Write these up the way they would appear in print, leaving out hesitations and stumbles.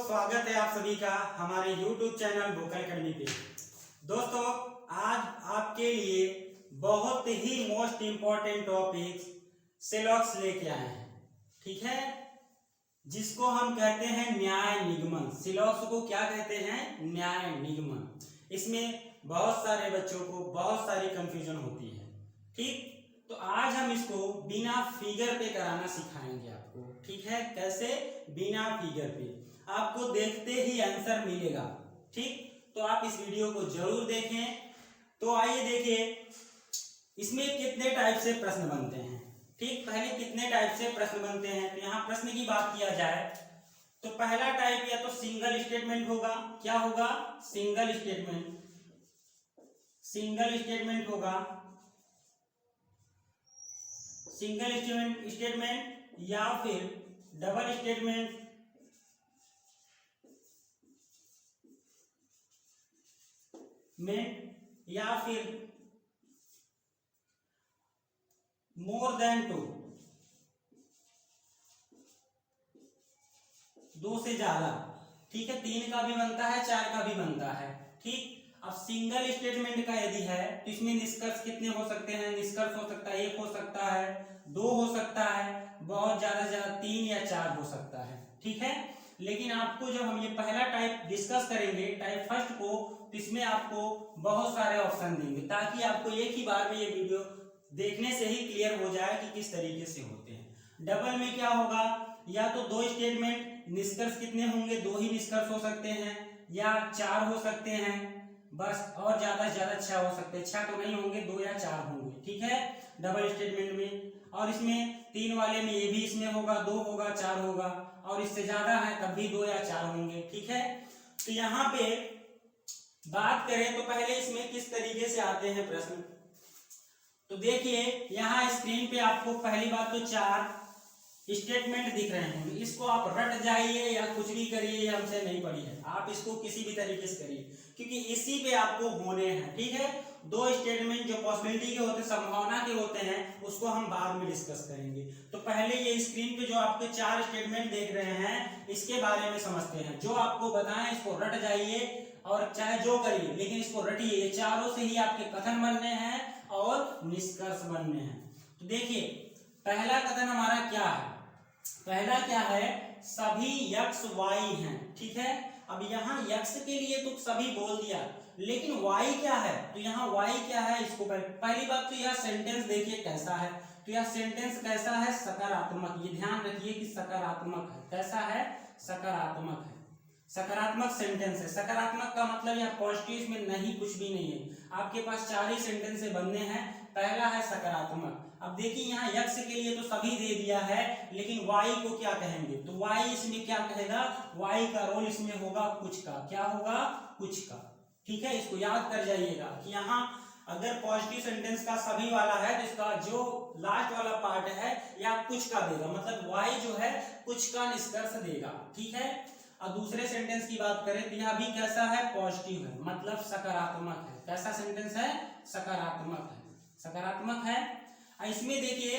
स्वागत है आप सभी का हमारे YouTube चैनल वोकल एकेडमी पे। दोस्तों, आज आपके लिए बहुत ही मोस्ट इम्पोर्टेंट टॉपिक सिलॉक्स लेके आए हैं, ठीक है, जिसको हम कहते हैं न्याय निगमन। सिलॉक्स को क्या कहते हैं? न्याय निगमन। इसमें बहुत सारे बच्चों को बहुत सारी कंफ्यूजन होती है, ठीक। तो आज हम इसको बिना फिगर पे कराना सिखाएंगे आपको, ठीक है। कैसे? बिना फिगर पे आपको देखते ही आंसर मिलेगा, ठीक। तो आप इस वीडियो को जरूर देखें। तो आइए देखिए इसमें कितने टाइप से प्रश्न बनते हैं, ठीक। पहले कितने टाइप से प्रश्न बनते हैं, तो यहाँ प्रश्न की बात किया जाए तो पहला टाइप या तो सिंगल स्टेटमेंट होगा। क्या होगा? Single statement. सिंगल स्टेटमेंट होगा, सिंगल स्टेटमेंट या फिर डबल स्टेटमेंट में, या फिर मोर देन टू, दो से ज्यादा, ठीक है। तीन का भी बनता है, चार का भी बनता है, ठीक। अब सिंगल स्टेटमेंट का यदि है तो इसमें निष्कर्ष कितने हो सकते हैं? निष्कर्ष हो सकता है एक, हो सकता है दो, हो सकता है बहुत ज्यादा से ज्यादा तीन या चार हो सकता है, ठीक है। लेकिन आपको जब हम ये पहला टाइप डिस्कस करेंगे, टाइप फर्स्ट को, तो इसमें आपको बहुत सारे ऑप्शन देंगे ताकि आपको एक ही बार में ये वीडियो देखने से ही क्लियर हो जाए कि किस तरीके से होते हैं। डबल में क्या होगा? या तो दो स्टेटमेंट, निष्कर्ष कितने होंगे? दो ही निष्कर्ष हो सकते हैं या चार हो सकते हैं, बस। और ज्यादा से ज्यादा छह हो सकते हैं, छह तो नहीं होंगे, दो या चार होंगे, ठीक है, डबल स्टेटमेंट में। और इसमें तीन वाले में ये भी इसमें होगा, दो होगा, चार होगा, और इससे ज्यादा है तब भी दो या चार होंगे, ठीक है। तो यहाँ पे बात करें तो पहले इसमें किस तरीके से आते हैं प्रश्न, तो देखिए यहाँ स्क्रीन पे आपको पहली बात तो चार स्टेटमेंट दिख रहे हैं। इसको आप रट जाइए या कुछ भी करिए, ये हमसे नहीं पड़ी है, आप इसको किसी भी तरीके से करिए क्योंकि इसी पे आपको होने हैं, ठीक है। दो स्टेटमेंट जो पॉसिबिलिटी के होते हैं, संभावना के होते हैं, उसको हम बाद में डिस्कस करेंगे। तो पहले ये स्क्रीन पे जो आपके चार स्टेटमेंट देख रहे हैं इसके बारे में समझते हैं। जो आपको बताएं इसको रट जाइए और चाहे जो करिए, लेकिन इसको रटिए। ये चारों से ही आपके कथन बनने हैं और निष्कर्ष बनने हैं। तो देखिए पहला कथन हमारा क्या है? पहला क्या है? सभी यक्ष वाई हैं, ठीक है। अब यहाँ यक्ष के लिए तो सभी बोल दिया, लेकिन वाई क्या है? तो यहाँ वाई क्या है इसको पहली बात तो यह सेंटेंस देखिए कैसा है। तो यह सेंटेंस कैसा है? सकारात्मक। ये ध्यान रखिए कि सकारात्मक है। कैसा है? सकारात्मक है। सकारात्मक सेंटेंस है। सकारात्मक का मतलब यहाँ पॉजिटिव इसमें नहीं, कुछ भी नहीं है। आपके पास चार ही सेंटेंस बनने हैं। पहला है सकारात्मक। अब देखिए यहाँ यक्ष के लिए तो सभी दे दिया है, लेकिन वाई को क्या कहेंगे? तो वाई इसमें क्या कहेगा? वाई का रोल इसमें होगा कुछ का। क्या होगा? कुछ का, ठीक है। इसको याद कर जाइएगा कि यहाँ अगर पॉजिटिव सेंटेंस का सभी वाला है तो इसका जो लास्ट वाला पार्ट है या कुछ का देगा, मतलब वाई जो है कुछ का निष्कर्ष देगा, ठीक है। और दूसरे सेंटेंस की बात करें तो यह भी कैसा है? पॉजिटिव है, मतलब सकारात्मक है। कैसा सेंटेंस है? सकारात्मक है। सकारात्मक है। इसमें देखिए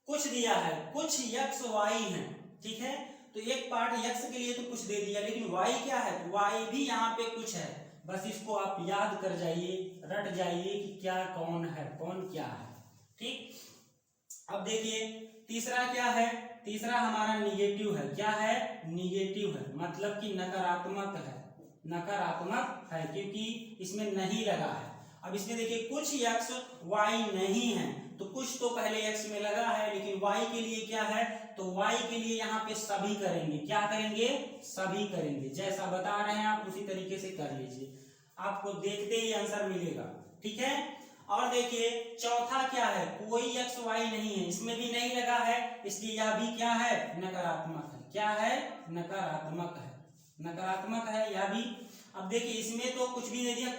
कुछ दिया है, कुछ यक्ष वाई है, ठीक है। तो एक पार्ट यक्ष के लिए तो कुछ दे दिया, लेकिन वाई क्या है? तो वाई भी यहाँ पे कुछ है। बस इसको आप याद कर जाइए, रट जाइए कि क्या कौन है, कौन क्या है, ठीक। अब देखिए तीसरा क्या है? तीसरा हमारा निगेटिव है। क्या है? निगेटिव है, मतलब कि नकारात्मक है। नकारात्मक है क्योंकि इसमें नहीं लगा है। अब इसमें देखिए कुछ यक्ष वाई नहीं है, तो कुछ तो पहले यक्ष में लगा है, लेकिन वाई के लिए क्या है? तो वाई के लिए यहाँ पे सभी करेंगे। क्या करेंगे? सभी करेंगे। जैसा बता रहे हैं आप उसी तरीके से कर लीजिए, आपको देखते ही आंसर मिलेगा, ठीक है। और देखिए चौथा क्या है? कोई यक्ष वाई नहीं है, इसमें भी नहीं लगा है, इसलिए यह भी क्या है? नकारात्मक है। क्या है? नकारात्मक है। नकारात्मक है यह भी। अब देखिए इसमें तो कुछ भी नहीं दिया,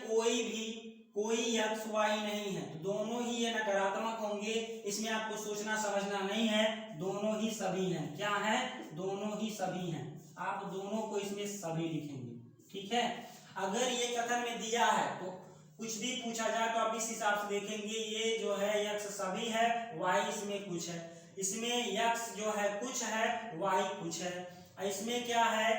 कोई यक्ष वाई नहीं है, तो दोनों ही ये नकारात्मक होंगे। इसमें आपको सोचना समझना नहीं है, दोनों ही सभी हैं। क्या है? दोनों ही सभी हैं। आप दोनों को इसमें सभी लिखेंगे, ठीक है। अगर ये कथन में दिया है तो कुछ भी पूछा जाए तो आप इस हिसाब से देखेंगे, ये जो है यक्ष सभी है, वाई इसमें कुछ है। इसमें यक्ष जो है कुछ है, वाई कुछ है। इसमें क्या है?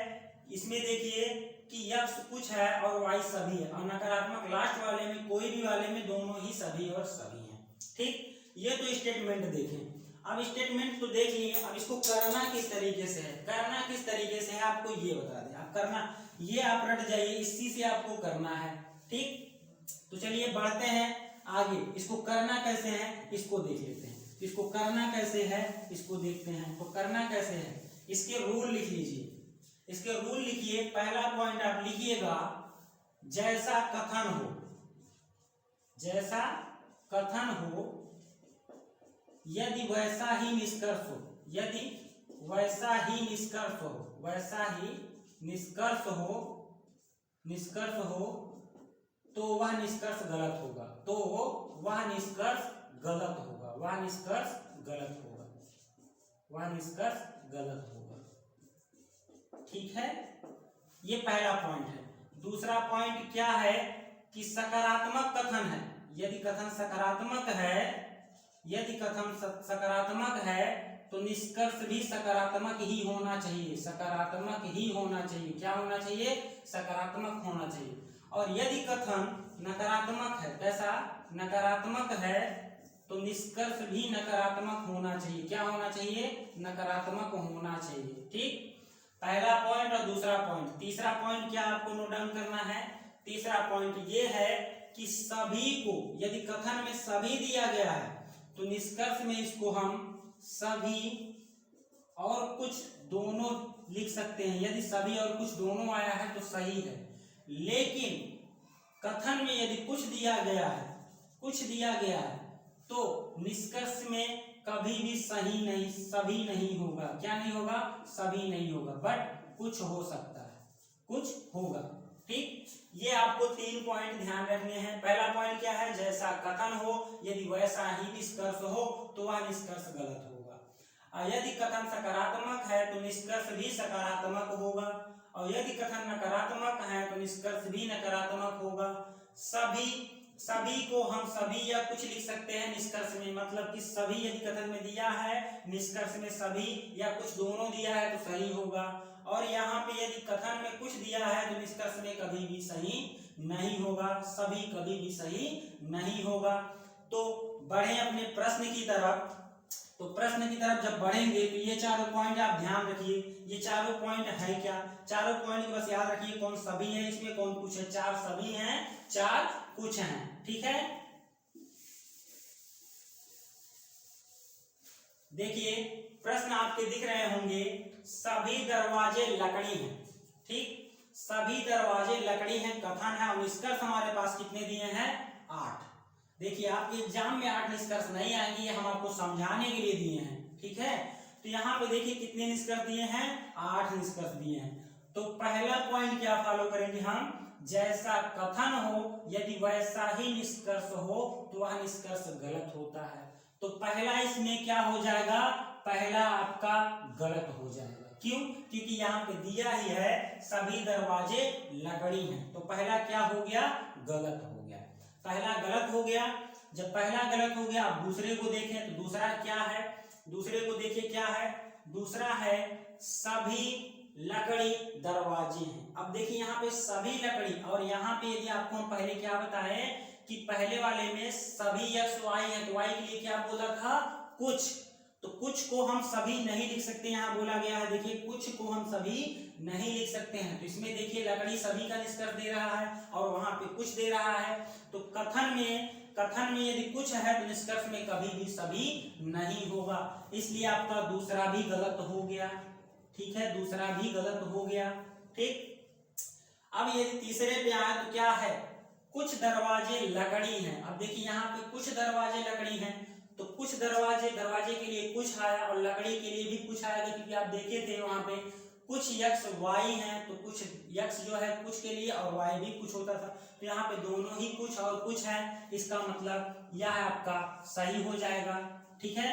इसमें देखिए कि x कुछ है और y सभी है, और नकारात्मक लास्ट वाले में कोई भी वाले में दोनों ही सभी और सभी हैं। ठीक, ये तो स्टेटमेंट देखें। अब स्टेटमेंट तो देख लिए, अब इसको करना किस तरीके से है, करना किस तरीके से है आपको ये बता दें। आप करना ये आप रट जाइए, इसी से आपको करना है। ठीक, तो चलिए बढ़ते हैं आगे। इसको करना कैसे है इसको देख लेते हैं। इसको करना कैसे है इसको देखते हैं। तो करना कैसे है, इसके रूल लिख लीजिए। इसके रूल लिखिए। पहला पॉइंट आप लिखिएगा, जैसा कथन हो, जैसा कथन हो यदि वैसा ही निष्कर्ष हो, यदि वैसा ही निष्कर्ष हो, वैसा ही निष्कर्ष हो, निष्कर्ष हो तो वह निष्कर्ष गलत होगा, तो वह निष्कर्ष गलत होगा, वह निष्कर्ष गलत होगा, वह निष्कर्ष गलत होगा। ठीक है, ये पहला पॉइंट है। दूसरा पॉइंट क्या है कि सकारात्मक कथन है, यदि कथन सकारात्मक है, यदि कथन सकारात्मक है तो निष्कर्ष भी सकारात्मक ही होना चाहिए, सकारात्मक ही होना चाहिए। क्या होना चाहिए, सकारात्मक होना चाहिए। और यदि कथन नकारात्मक है, कैसा, नकारात्मक है, तो निष्कर्ष भी नकारात्मक होना चाहिए। क्या होना चाहिए, नकारात्मक होना चाहिए। ठीक, पहला पॉइंट और दूसरा पॉइंट। तीसरा पॉइंट क्या आपको नोट डाउन करना है, तीसरा पॉइंट ये है कि सभी को, यदि कथन में सभी दिया गया है तो निष्कर्ष में इसको हम सभी और कुछ दोनों लिख सकते हैं। यदि सभी और कुछ दोनों आया है तो सही है, लेकिन कथन में यदि कुछ दिया गया है, कुछ दिया गया है तो निष्कर्ष में कभी भी सही नहीं, सभी नहीं होगा। क्या नहीं होगा, सभी नहीं होगा, बट कुछ हो सकता है, कुछ होगा। ठीक, ये आपको 3 पॉइंट ध्यान रखने हैं। पहला पॉइंट क्या है, जैसा कथन हो यदि वैसा ही निष्कर्ष हो तो वह निष्कर्ष गलत होगा। और यदि कथन सकारात्मक है तो निष्कर्ष भी सकारात्मक होगा, और यदि कथन नकारात्मक है तो निष्कर्ष भी नकारात्मक होगा। सभी को हम सभी या कुछ लिख सकते हैं निष्कर्ष में, मतलब कि सभी यदि कथन में दिया है, निष्कर्ष में सभी या कुछ दोनों दिया है तो सही होगा। और यहाँ पे यदि कथन में कुछ दिया है तो निष्कर्ष में कभी भी सही नहीं होगा, सभी कभी भी सही नहीं होगा। तो बढ़े अपने प्रश्न की तरफ। तो प्रश्न की तरफ जब बढ़ेंगे तो ये चारों पॉइंट आप ध्यान रखिए। ये चारों पॉइंट है क्या, चारों पॉइंट बस याद रखिए, कौन सभी है इसमें, कौन कुछ है। 4 सभी हैं, 4 कुछ हैं। ठीक है, देखिए प्रश्न आपके दिख रहे होंगे, सभी दरवाजे लकड़ी हैं। ठीक, सभी दरवाजे लकड़ी हैं कथन है, और निष्कर्ष हमारे पास कितने दिए हैं, 8। देखिए आपके एग्जाम में 8 निष्कर्ष नहीं आएंगे, ये हम आपको समझाने के लिए दिए हैं। ठीक है, तो यहाँ पे देखिए कितने निष्कर्ष दिए हैं, 8 निष्कर्ष दिए हैं। तो पहला पॉइंट क्या फॉलो करेंगे हम, जैसा कथन हो यदि वैसा ही निष्कर्ष हो तो वह निष्कर्ष गलत होता है। तो पहला इसमें क्या हो जाएगा, पहला आपका गलत हो जाएगा। क्यों, क्योंकि यहाँ पे दिया ही है सभी दरवाजे लकड़ी हैं, तो पहला क्या हो गया, गलत हो गया। पहला गलत हो गया। जब पहला गलत हो गया, अब दूसरे को देखें तो दूसरा क्या है, दूसरे को देखिए क्या है, दूसरा है सभी लकड़ी दरवाजे हैं। अब देखिए यहाँ पे सभी लकड़ी, और यहाँ पे यदि आपको हम पहले क्या बताए कि पहले वाले में सभी x y है, तो y के लिए क्या बोला था, कुछ। तो कुछ को हम सभी नहीं लिख सकते, यहाँ बोला गया है देखिए कुछ को हम सभी नहीं लिख सकते हैं। तो इसमें देखिए लकड़ी सभी का निष्कर्ष दे रहा है और वहां पे कुछ दे रहा है। तो कथन में यदि कुछ है तो निष्कर्ष में कभी भी सभी नहीं होगा, इसलिए आपका दूसरा भी गलत हो गया। ठीक है, दूसरा भी गलत हो गया। ठीक, अब यदि तीसरे पे आए तो क्या है, कुछ दरवाजे लकड़ी हैं। अब देखिए यहाँ पे कुछ दरवाजे लकड़ी हैं, तो कुछ दरवाजे के लिए कुछ आया और लकड़ी के लिए भी कुछ आएगा, क्योंकि आप देखे थे वहां पे कुछ x y हैं, तो कुछ x जो है कुछ के लिए और y भी कुछ होता था। तो यहाँ पे दोनों ही कुछ और कुछ है, इसका मतलब यह आपका सही हो जाएगा। ठीक है,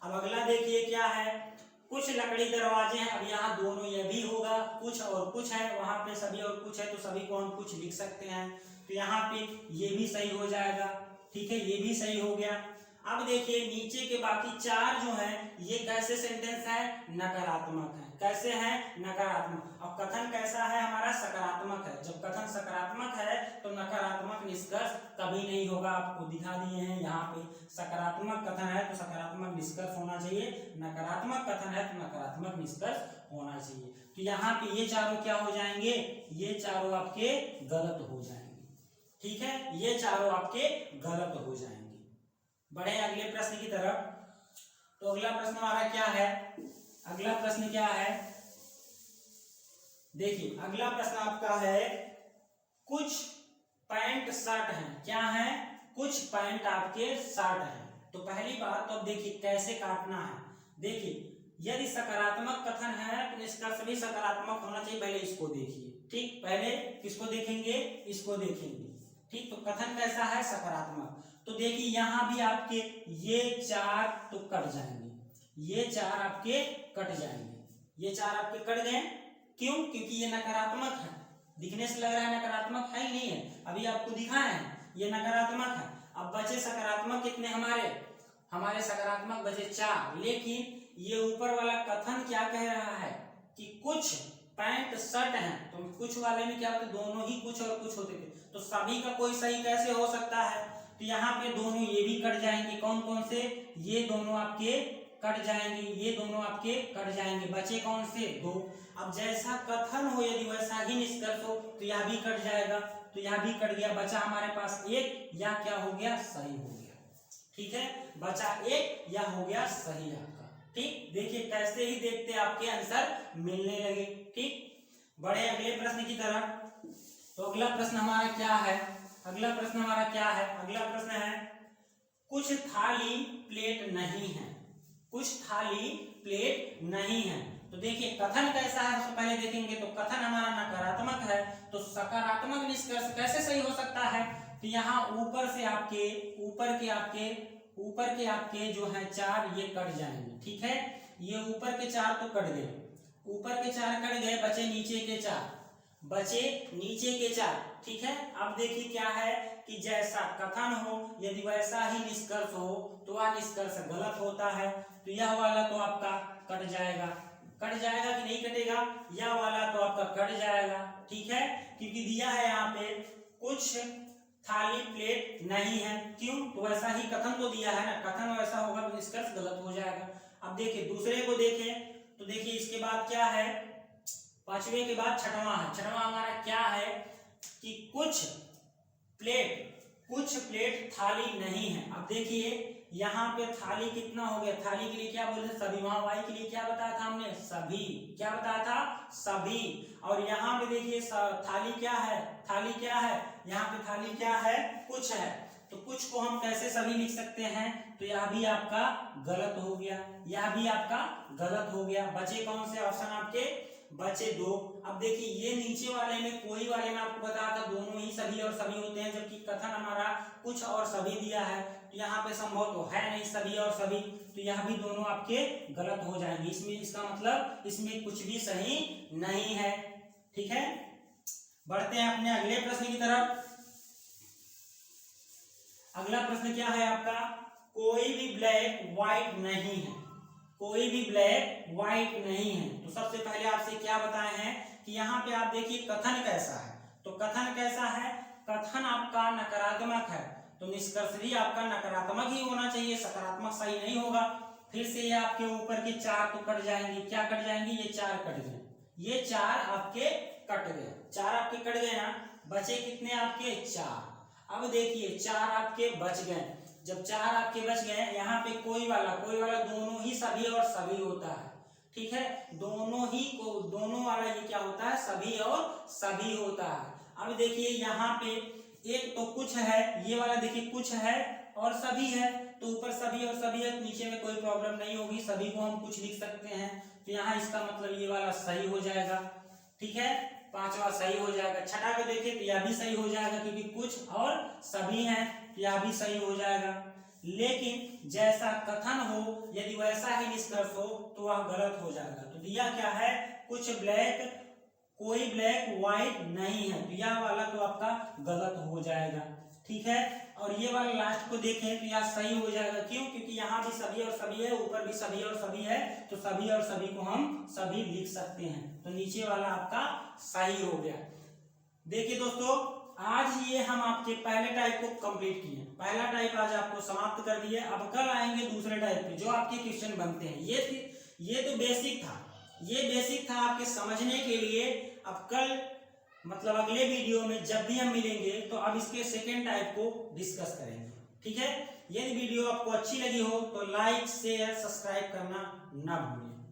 अब अगला देखिए क्या है, कुछ लकड़ी दरवाजे हैं। अब यहाँ दोनों ये भी होगा, कुछ और कुछ है, वहां पे सभी और कुछ है, तो सभी को हम कुछ लिख सकते हैं। तो यहाँ पे ये भी सही हो जाएगा। ठीक है, ये भी सही हो गया। अब देखिए नीचे के बाकी 4 जो हैं ये कैसे सेंटेंस है, नकारात्मक है। कैसे हैं, नकारात्मक। अब कथन कैसा है हमारा, सकारात्मक है। जब कथन सकारात्मक है तो नकारात्मक निष्कर्ष कभी नहीं होगा। आपको दिखा दिए हैं यहाँ पे, सकारात्मक कथन है तो सकारात्मक निष्कर्ष होना चाहिए, नकारात्मक कथन है तो नकारात्मक निष्कर्ष होना चाहिए। तो यहाँ पे ये चारों क्या हो जाएंगे, ये चारों आपके गलत हो जाएंगे। ठीक है, ये चारों आपके गलत हो जाएंगे। बढ़े अगले प्रश्न की तरफ। तो अगला प्रश्न हमारा क्या है, अगला प्रश्न क्या है, देखिए अगला प्रश्न आपका है, कुछ पैंट शर्ट हैं। क्या है, कुछ पैंट आपके शर्ट हैं। तो पहली बात तो अब देखिए कैसे काटना है। देखिए यदि सकारात्मक कथन है तो निष्कर्ष भी सकारात्मक होना चाहिए। पहले इसको देखिए, ठीक, पहले किसको देखेंगे, इसको देखेंगे। ठीक, तो कथन कैसा है, सकारात्मक। तो देखिए यहाँ भी आपके ये चार तो कट जाएंगे, ये चार आपके कट जाएंगे, ये चार आपके कट गए। क्यों, क्योंकि ये नकारात्मक है। दिखने से लग रहा है नकारात्मक है ही नहीं है, अभी आपको दिखा है ये नकारात्मक है। अब बचे सकारात्मक कितने हमारे सकारात्मक बचे 4। लेकिन ये ऊपर वाला कथन क्या कह रहा है कि कुछ पैंट शर्ट हैं। तो कुछ वाले में क्या होता है, दोनों ही कुछ और कुछ होते थे। तो सभी का कोई सही कैसे हो सकता है, तो यहाँ पे दोनों ये भी कट जाएंगे। कौन कौन से, ये दोनों आपके कट जाएंगे, ये दोनों आपके कट जाएंगे। बचे कौन से, 2। अब जैसा कथन हो यदि वैसा ही निष्कर्ष हो तो यह भी कट जाएगा, तो यह भी कट गया। बचा हमारे पास 1, या क्या हो गया, सही हो गया। ठीक है, बचा 1, या हो गया सही आपका। ठीक, देखिए कैसे ही देखते आपके आंसर मिलने लगे। ठीक, बढ़े अगले प्रश्न की तरफ। तो अगला प्रश्न हमारा क्या है, अगला प्रश्न हमारा क्या है, अगला प्रश्न है, कुछ थाली प्लेट नहीं है, कुछ थाली प्लेट नहीं है। तो देखिए कथन कैसा है, सबसे पहले देखेंगे। तो कथन हमारा नकारात्मक है, तो सकारात्मक निष्कर्ष कैसे सही हो सकता है। तो यहाँ ऊपर के आपके जो है 4 ये कट जाएंगे। ठीक है, ये ऊपर के 4 तो कट गए, ऊपर के 4 कट गए, बचे नीचे के 4, बचे नीचे के 4। ठीक है, अब देखिए क्या है कि जैसा कथन हो यदि वैसा ही निष्कर्ष हो तो वह निष्कर्ष गलत होता है। तो यह वाला तो आपका कट जाएगा, कट जाएगा कि नहीं कटेगा, यह वाला तो आपका कट जाएगा। ठीक है, क्योंकि दिया है यहाँ पे कुछ थाली प्लेट नहीं है। क्यों, तो वैसा ही कथन तो दिया है ना, कथन वैसा होगा तो निष्कर्ष गलत हो जाएगा। अब देखिए दूसरे को देखें, तो देखिए इसके बाद क्या है, पांचवें के बाद छठवां है। छठवां हमारा क्या है कि कुछ प्लेट थाली नहीं है। अब देखिए यहाँ पे थाली कितना हो गया, थाली के लिए क्या बोले, सभी। वहां वाई के लिए क्या बताया था हमने, सभी। क्या बताया था, सभी। और यहाँ पे देखिए थाली क्या है, थाली क्या है, यहाँ पे थाली क्या है, कुछ है। तो कुछ को हम कैसे सभी लिख सकते हैं, तो यह भी आपका गलत हो गया, यह भी आपका गलत हो गया। बचे कौन से ऑप्शन आपके, बचे 2। अब देखिए ये नीचे वाले में, कोई वाले में आपको बताया था दोनों ही सभी और सभी होते हैं, जबकि कथन हमारा कुछ और सभी दिया है। तो यहाँ पे संभव तो है नहीं सभी और सभी, तो यह भी दोनों आपके गलत हो जाएंगे। इसमें इसका मतलब इसमें कुछ भी सही नहीं है। ठीक है, बढ़ते हैं अपने अगले प्रश्न की तरफ। अगला प्रश्न क्या है आपका, कोई भी ब्लैक व्हाइट नहीं है, कोई भी ब्लैक व्हाइट नहीं है। तो सबसे पहले आपसे क्या बताए हैं कि यहाँ पे आप देखिए कथन कैसा है। तो कथन कैसा है, कथन आपका नकारात्मक है, तो निष्कर्ष भी आपका नकारात्मक ही होना चाहिए, सकारात्मक सही नहीं होगा। फिर से ये आपके ऊपर के 4 तो कट जाएंगे। क्या कट जाएंगे, ये 4 कट गए, ये 4 आपके कट गए, 4 आपके कट गए ना। बचे कितने आपके, 4। अब देखिए 4 आपके बच गए। जब 4 आपके बच गए, यहाँ पे कोई वाला दोनों ही सभी और सभी होता है। ठीक है, दोनों वाला ये क्या होता है, सभी और सभी होता है। अब देखिए यहाँ पे एक तो कुछ है, ये वाला देखिए कुछ है और सभी है, तो ऊपर सभी और सभी है, नीचे में कोई प्रॉब्लम नहीं होगी, सभी को हम कुछ लिख सकते हैं। तो यहाँ इसका मतलब ये वाला सही हो जाएगा। ठीक है, 5वां सही हो जाएगा। छठा को देखिए तो यह भी सही हो जाएगा, क्योंकि कुछ और सभी हैं, तो यह भी सही हो जाएगा। लेकिन जैसा कथन हो यदि वैसा ही निष्कर्ष हो तो वह गलत हो जाएगा। तो दिया क्या है, कोई ब्लैक व्हाइट नहीं है, तो यह वाला तो आपका गलत हो जाएगा। ठीक है। और ये वाला लास्ट को देखें तो यह सही हो जाएगा, क्यों? क्योंकि यहाँ भी सभी और सभी है, ऊपर भी सभी और सभी है, तो सभी और सभी को हम सभी लिख सकते हैं, तो नीचे वाला आपका सही हो गया। देखिए दोस्तों, आज ये हम आपके पहले टाइप को कंप्लीट किए, पहला टाइप आज आपको समाप्त कर दिए। अब कल आएंगे दूसरे टाइप पे जो आपके क्वेश्चन बनते हैं। ये तो बेसिक था, ये बेसिक था आपके समझने के लिए। अब कल मतलब अगले वीडियो में जब भी हम मिलेंगे तो अब इसके सेकेंड टाइप को डिस्कस करेंगे, ठीक है। यदि वीडियो आपको अच्छी लगी हो तो लाइक शेयर सब्सक्राइब करना ना भूलें।